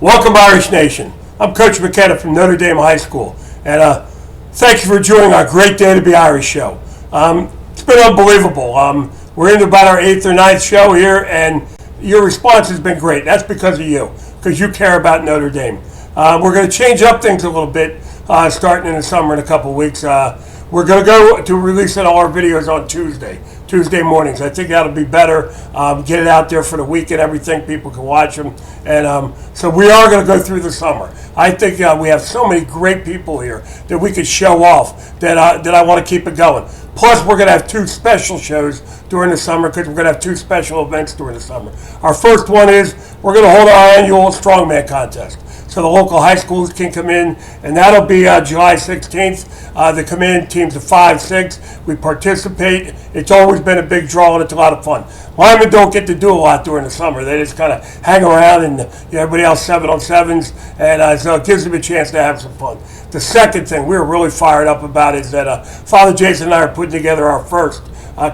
Welcome, Irish Nation. I'm Coach McKenna from Notre Dame High School, and thank you for joining our Great Day to Be Irish show. It's been unbelievable. We're into about our 8th or 9th show here, and your response has been great. That's because of you, because you care about Notre Dame. We're going to change up things a little bit starting in the summer in a couple weeks. We're going to go to releasing all our videos on Tuesday mornings. I think that'll be better. Get it out there for the week and everything. People can watch them. And so we are going to go through the summer. I think we have so many great people here that we could show off that I want to keep it going. Plus, we're going to have 2 special shows during the summer because we're going to have 2 special events during the summer. Our first one is we're going to hold our annual strongman contest. So the local high schools can come in, and that'll be July 16th. They come in, teams of 5, 6. We participate. It's always been a big draw, and it's a lot of fun. Linemen don't get to do a lot during the summer. They just kind of hang around, and everybody else 7-on-7s, and so it gives them a chance to have some fun. The second thing we're really fired up about is that Father Jason and I are putting together our first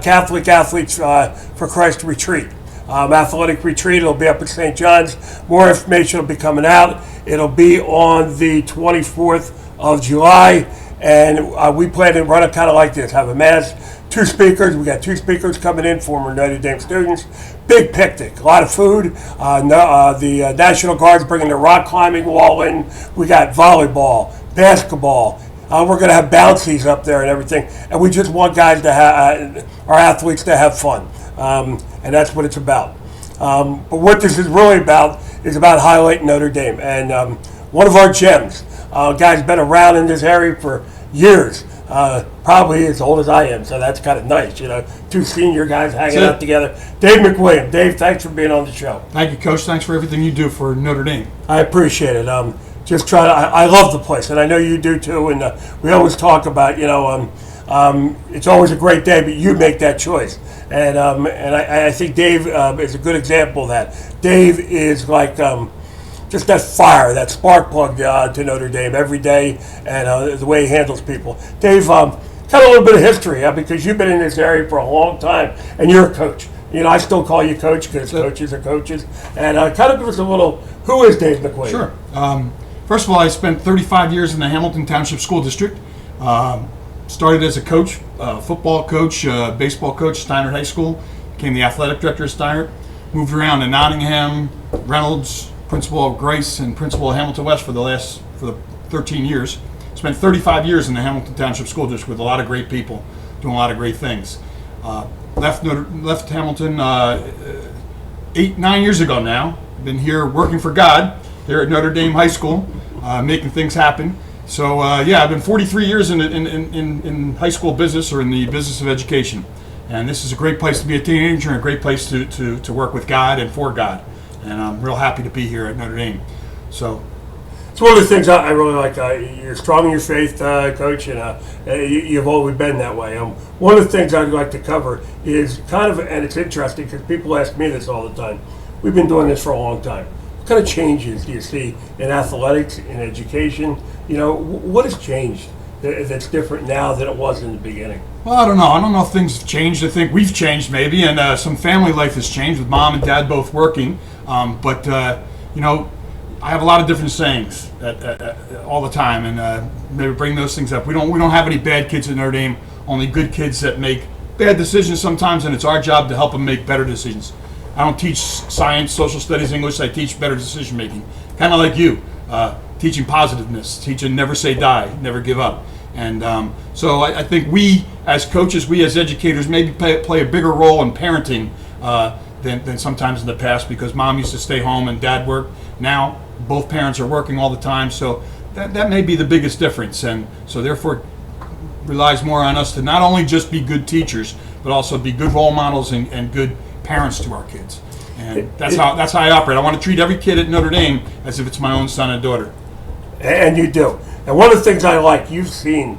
Catholic Athletes for Christ retreat. Athletic retreat. It'll be up at St. John's. More information will be coming out. It'll be on the 24th of July, and we plan to run it kind of like this: have a mass, 2 speakers. We got 2 speakers coming in, former Notre Dame students. Big picnic, a lot of food. The National Guard's bringing their rock climbing wall in. We got volleyball, basketball. We're going to have bouncies up there and everything, and we just want guys to have our athletes to have fun, and that's what it's about. But what this is really about is about highlighting Notre Dame, and one of our gems, guy's been around in this area for years, probably as old as I am, so that's kind of nice, 2 senior guys hanging out together. Dave McWilliam. Dave, thanks for being on the show. Thank you, Coach. Thanks for everything you do for Notre Dame. I appreciate it. Just try to, I love the place, and I know you do too, and we always talk about, it's always a great day, but you make that choice. And I think Dave is a good example of that. Dave is like just that fire, that spark plug to Notre Dame every day, and the way he handles people. Dave, kind of a little bit of history, because you've been in this area for a long time, and you're a coach. I still call you coach because coaches are coaches. And kind of give us a little, who is Dave McWilliam? Sure. First of all, I spent 35 years in the Hamilton Township School District. Started as a coach, football coach, baseball coach, Steiner High School. Became the athletic director of Steiner. Moved around to Nottingham, Reynolds, principal of Grace, and principal of Hamilton West for the 13 years. Spent 35 years in the Hamilton Township School District with a lot of great people, doing a lot of great things. Left Hamilton 8-9 years ago now. Been here working for God here at Notre Dame High School, making things happen. So I've been 43 years in high school business, or in the business of education, and this is a great place to be a teenager and a great place to work with God and for God. And I'm real happy to be here at Notre Dame. So it's one of the things I really like. You're strong in your faith, Coach, and you've always been that way. One of the things I'd like to cover is kind of, and it's interesting because people ask me this all the time. We've been doing this for a long time. What kind of changes do you see in athletics, in education? What has changed that's different now than it was in the beginning? Well, I don't know. I don't know if things have changed. I think we've changed maybe, and some family life has changed with Mom and Dad both working. But I have a lot of different sayings all the time, and maybe bring those things up. We don't have any bad kids at Notre Dame. Only good kids that make bad decisions sometimes, and it's our job to help them make better decisions. I don't teach science, social studies, English. I teach better decision making, kind of like you, teaching positiveness, teaching never say die, never give up. And so I think we as coaches, we as educators, maybe play a bigger role in parenting than sometimes in the past, because Mom used to stay home and Dad worked. Now both parents are working all the time, so that may be the biggest difference. And so therefore relies more on us to not only just be good teachers, but also be good role models and good parents to our kids. And that's how I operate. I want to treat every kid at Notre Dame as if it's my own son and daughter. And you do. And one of the things I like, you've seen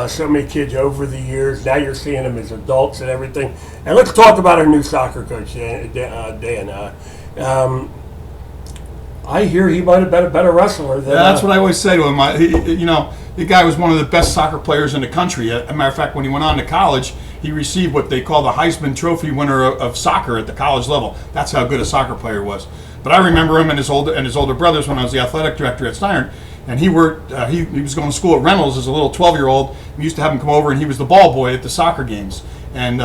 so many kids over the years. Now you're seeing them as adults and everything. And let's talk about our new soccer coach, Dan. I hear he might have been a better wrestler than. Yeah, that's what I always say to him. The guy was one of the best soccer players in the country. As a matter of fact, when he went on to college, he received what they call the Heisman Trophy winner of soccer at the college level. That's how good a soccer player was. But I remember him and his older brothers when I was the athletic director at Steinert, and he was going to school at Reynolds as a little 12-year-old. We used to have him come over, and he was the ball boy at the soccer games. And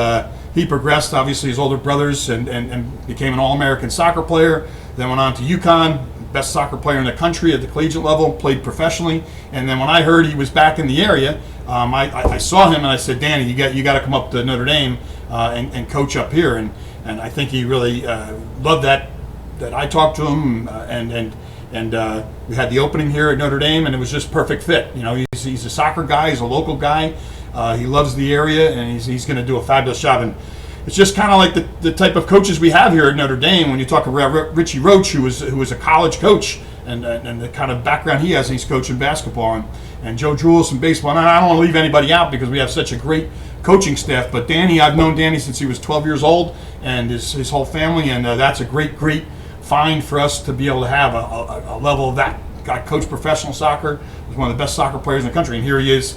he progressed, obviously, his older brothers, and became an All-American soccer player. Then went on to UConn, best soccer player in the country at the collegiate level, played professionally. And then when I heard he was back in the area, I saw him and I said, Danny, you got to come up to Notre Dame and coach up here. And I think he really loved that I talked to him, and we had the opening here at Notre Dame, and it was just perfect fit. You know, he's a soccer guy, he's a local guy, he loves the area, and he's going to do a fabulous job. And it's just kind of like the type of coaches we have here at Notre Dame. When you talk about Richie Roach, who was a college coach, and the kind of background he has, he's coaching basketball, and Joe Jules in baseball. And I don't want to leave anybody out because we have such a great coaching staff. But Danny, I've known Danny since he was 12 years old, and his whole family, and that's a great find for us to be able to have a level of that. Guy coached professional soccer, was one of the best soccer players in the country, and here he is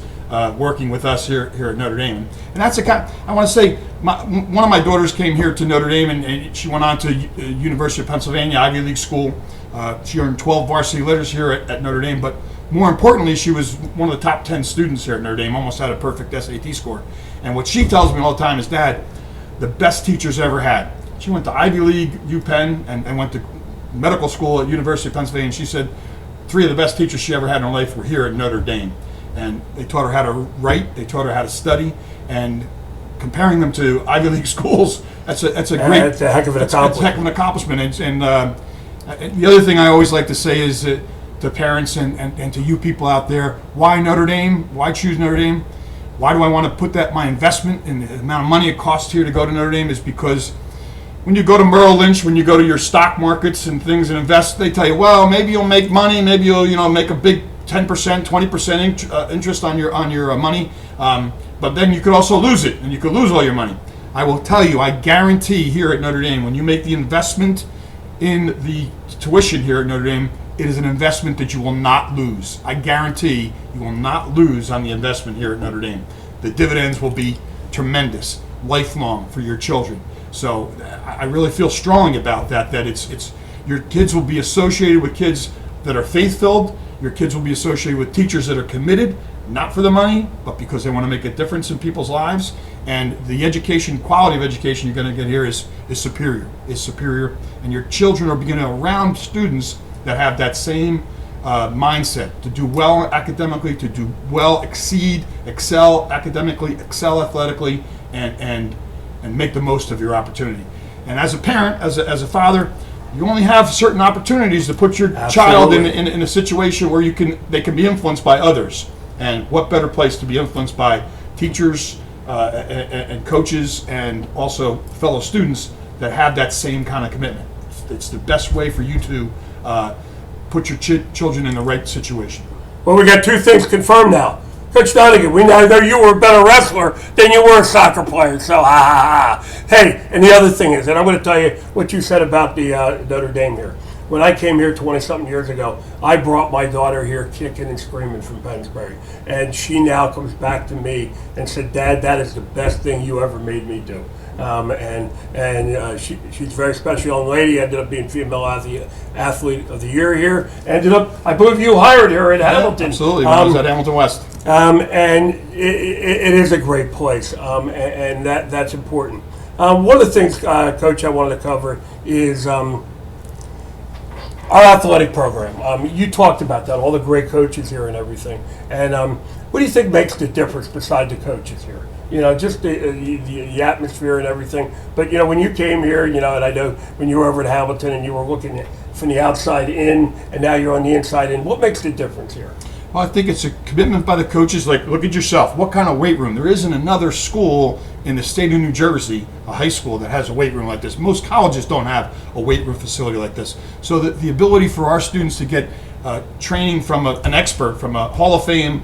working with us here at Notre Dame. And that's the kind. I want to say, one of my daughters came here to Notre Dame, and she went on to University of Pennsylvania, Ivy League school. She earned 12 varsity letters here at Notre Dame, but more importantly, she was one of the top 10 students here at Notre Dame, almost had a perfect SAT score. And what she tells me all the time is, Dad, the best teachers I ever had. She went to Ivy League, UPenn, and went to medical school at University of Pennsylvania, and she said 3 of the best teachers she ever had in her life were here at Notre Dame. And they taught her how to write, they taught her how to study, and comparing them to Ivy League schools, that's a heck of an accomplishment. That's a heck of an accomplishment. And the other thing I always like to say is to parents and to you people out there, why Notre Dame? Why choose Notre Dame? Why do I want to put my investment in the amount of money it costs here to go to Notre Dame? Is because when you go to Merrill Lynch, when you go to your stock markets and things and invest, they tell you, well, maybe you'll make money, maybe you'll make a big 10%, 20% interest on your money, but then you could also lose it, and you could lose all your money. I will tell you, I guarantee here at Notre Dame, when you make the investment in the tuition here at Notre Dame, it is an investment that you will not lose. I guarantee you will not lose on the investment here at Notre Dame. The dividends will be tremendous, lifelong for your children. So I really feel strongly about that it's your kids will be associated with kids that are faith-filled. Your kids will be associated with teachers that are committed, not for the money, but because they want to make a difference in people's lives. And the quality of education you're going to get here is superior. And your children are beginning around students that have that same mindset to do well academically, to do well, excel academically, excel athletically, and make the most of your opportunity. And as a parent, as a father, you only have certain opportunities to put your child in a situation where they can be influenced by others. And what better place to be influenced by teachers and coaches and also fellow students that have that same kind of commitment. It's the best way for you to put your children in the right situation. Well, we got 2 things confirmed now. Coach Donegan, we now know you were a better wrestler than you were a soccer player, so ha. Hey, and the other thing is, and I'm going to tell you what you said about the Notre Dame here. When I came here 20-something years ago, I brought my daughter here kicking and screaming from Pennsbury, and she now comes back to me and said, Dad, that is the best thing you ever made me do. She's a very special young lady, ended up being female athlete of the year here, ended up, I believe you hired her at Hamilton. Absolutely, when I was at Hamilton West. And it is a great place, and that's important. One of the things, Coach, I wanted to cover is our athletic program. You talked about that, all the great coaches here and everything. And what do you think makes the difference beside the coaches here? Just the atmosphere and everything. But, when you came here, and I know when you were over at Hamilton and you were looking from the outside in, and now you're on the inside in, what makes the difference here? Well, I think it's a commitment by the coaches. Like, look at yourself. What kind of weight room? There isn't another school in the state of New Jersey, a high school, that has a weight room like this. Most colleges don't have a weight room facility like this. So the ability for our students to get training from an expert, from a Hall of Fame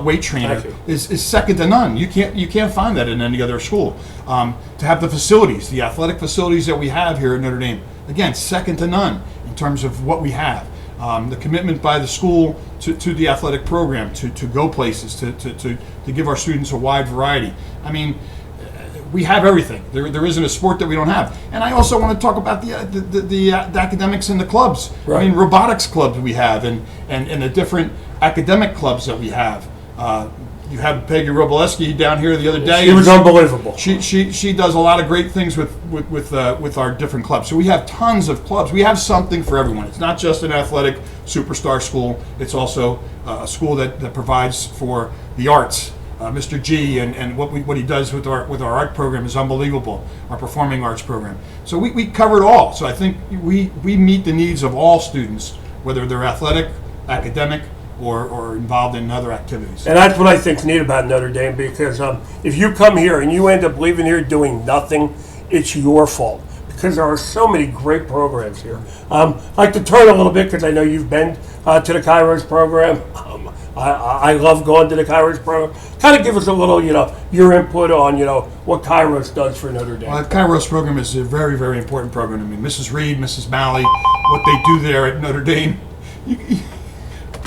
weight trainer, is second to none. You can't find that in any other school. To have the facilities, the athletic facilities that we have here at Notre Dame, again, second to none in terms of what we have. The commitment by the school to the athletic program, to go places, to give our students a wide variety. I mean, we have everything. There isn't a sport that we don't have. And I also want to talk about the academics and the clubs. Right. I mean, robotics clubs we have, and the different academic clubs that we have. You had Peggy Roboleski down here the other day. She was unbelievable. She does a lot of great things with our different clubs. So we have tons of clubs. We have something for everyone. It's not just an athletic superstar school. It's also a school that provides for the arts. Mr. G and what he does with our art program is unbelievable. Our performing arts program. So we cover it all. So I think we meet the needs of all students, whether they're athletic, academic, or involved in other activities. And that's what I think's neat about Notre Dame, because if you come here and you end up leaving here doing nothing, it's your fault, because there are so many great programs here. I'd like to turn a little bit, because I know you've been to the Kairos program. I love going to the Kairos program. Kind of give us a little, your input on, what Kairos does for Notre Dame. Well, the Kairos program is a very, very important program to me. Mrs. Reed, Mrs. Malley, what they do there at Notre Dame.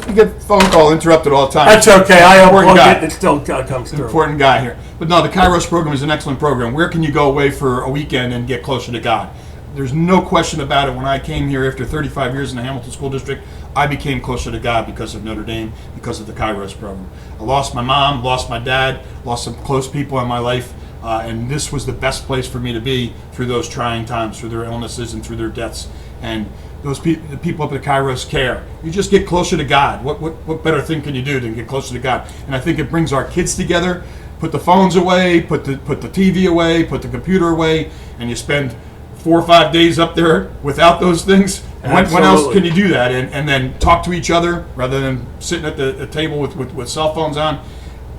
You get phone call interrupted all the time. That's okay. I Important unplug guy. it and it still comes through. Important guy here. But no, the Kairos program is an excellent program. Where can you go away for a weekend and get closer to God? There's no question about it. When I came here after 35 years in the Hamilton School District, I became closer to God because of Notre Dame, because of the Kairos program. I lost my mom, lost my dad, lost some close people in my life, and this was the best place for me to be through those trying times, through their illnesses and through their deaths. And the people up at Kairos care. You just get closer to God. What better thing can you do than get closer to God? And I think it brings our kids together. Put the phones away, put the TV away, put the computer away, and you spend 4 or 5 days up there without those things. When else can you do that? And then talk to each other rather than sitting at the table with cell phones on.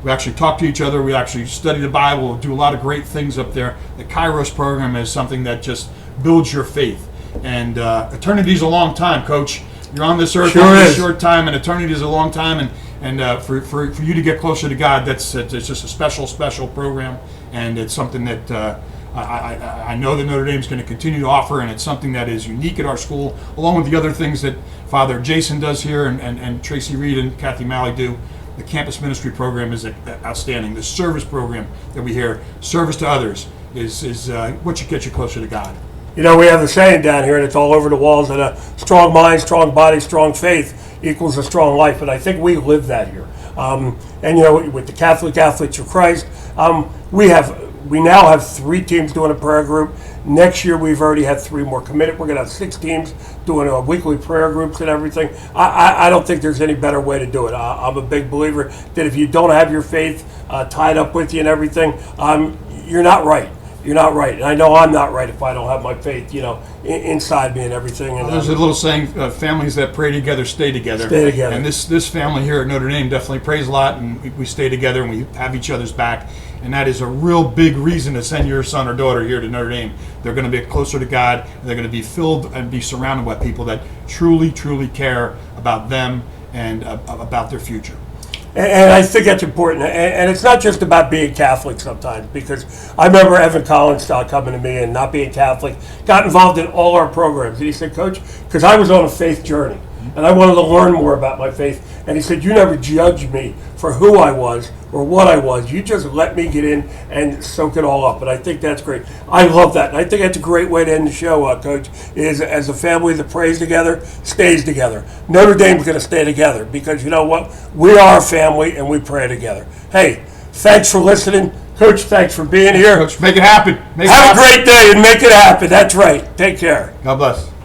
We actually talk to each other. We actually study the Bible. Do a lot of great things up there. The Kairos program is something that just builds your faith. And eternity is a long time, Coach. You're on this earth for a short time, and eternity is a long time. And for you to get closer to God, it's just a special program. And it's something that I know that Notre Dame is going to continue to offer, and it's something that is unique at our school, along with the other things that Father Jason does here and Tracy Reed and Kathy Malley do. The campus ministry program is outstanding. The service program that we hear, service to others, is what gets you closer to God. We have the saying down here, and it's all over the walls, that a strong mind, strong body, strong faith equals a strong life. And I think we live that here. With the Catholic Athletes of Christ, we now have 3 teams doing a prayer group. Next year, we've already had 3 more committed. We're going to have 6 teams doing weekly prayer groups and everything. I don't think there's any better way to do it. I'm a big believer that if you don't have your faith tied up with you and everything, you're not right. You're not right. And I know I'm not right if I don't have my faith, inside me and everything. And there's a little saying, families that pray together stay together. Stay together. And this family here at Notre Dame definitely prays a lot, and we stay together, and we have each other's back. And that is a real big reason to send your son or daughter here to Notre Dame. They're going to be closer to God, and they're going to be filled and be surrounded by people that truly, truly care about them and about their future. And I think that's important. And it's not just about being Catholic sometimes, because I remember Evan Collins coming to me and not being Catholic, got involved in all our programs. And he said, Coach, because I was on a faith journey, and I wanted to learn more about my faith. And he said, you never judged me for who I was or what I was. You just let me get in and soak it all up. And I think that's great. I love that. And I think that's a great way to end the show, Coach, is as a family that prays together, stays together. Notre Dame's going to stay together because you know what? We are a family and we pray together. Hey, thanks for listening. Coach, thanks for being here. Coach, make it happen. Have a great day and make it happen. That's right. Take care. God bless.